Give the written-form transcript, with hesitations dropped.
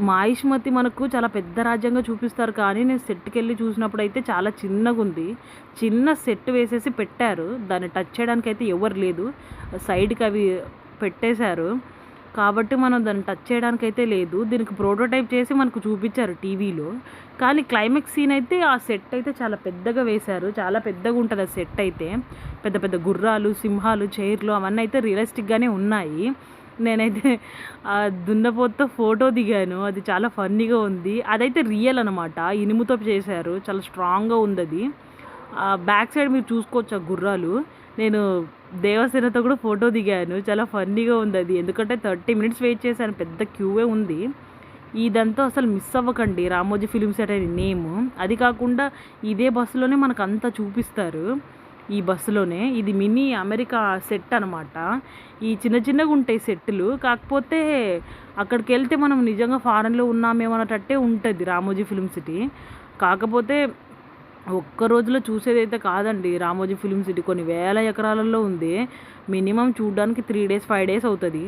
మాహిష్మతి మనకు చాలా పెద్ద రాజ్యంగా చూపిస్తారు కానీ నేను సెట్‌కెళ్ళి చూసినప్పుడైతే చాలా చిన్నగుంది. చిన్న సెట్ వేసేసి పెట్టారు. దాన్ని టచ్ చేయడానికైతే ఎవరు లేదు. సైడ్‌కి అవి పెట్టేశారు. కాబట్టి మనం దాన్ని టచ్ చేయడానికైతే లేదు. దీనికి ప్రోటోటైప్ చేసి మనకు చూపిచ్చారు టీవీలో. కానీ క్లైమాక్స్ సీన్ అయితే ఆ సెట్ అయితే చాలా పెద్దగా వేశారు. చాలా పెద్దగుంటది ఆ సెట్ అయితే. పెద్ద పెద్ద గుర్రాలు, సింహాలు, చైర్లు అవన్నీ అయితే రియలిస్టిక్‌గానే ఉన్నాయి. నేనైతే దున్నపోతుతో ఫోటో దిగాను. అది చాలా ఫన్నీగా ఉంది. అదైతే రియల్ అనమాట. ఇనుముతో చేశారు. చాలా స్ట్రాంగ్‌గా ఉందది. బ్యాక్ సైడ్ మీరు చూసుకోవచ్చు ఆ గుర్రాలు. నేను దేవసేనతో కూడా ఫోటో దిగాను. చాలా ఫన్నీగా ఉందది. ఎందుకంటే 30 మినిట్స్ వెయిట్ చేశాను. పెద్ద క్యూయే ఉంది. ఇదంతా అసలు మిస్ అవ్వకండి. 'రామోజీ ఫిల్మ్ సిటీ' అని నేము. అది కాకుండా ఇదే బస్సులోనే మనకంతా చూపిస్తారు. ఈ బస్సులోనే. ఇది మినీ అమెరికా సెట్ అనమాట. ఈ చిన్న చిన్నగుంటాయి సెట్టులు. కాకపోతే అక్కడికెళ్తే మనం నిజంగా ఫారెన్‌లో ఉన్నామేమో అన్నట్టే ఉంటది 'రామోజీ ఫిల్మ్ సిటీ'. కాకపోతే ఒక్క రోజులో చూసేదైతే కాదండి 'రామోజీ ఫిల్మ్ సిటీ'. కొన్ని వేల ఎకరాలలో ఉంది. మినిమమ్ చూడ్డానికి 3 డేస్, 5 డేస్ అవుతది.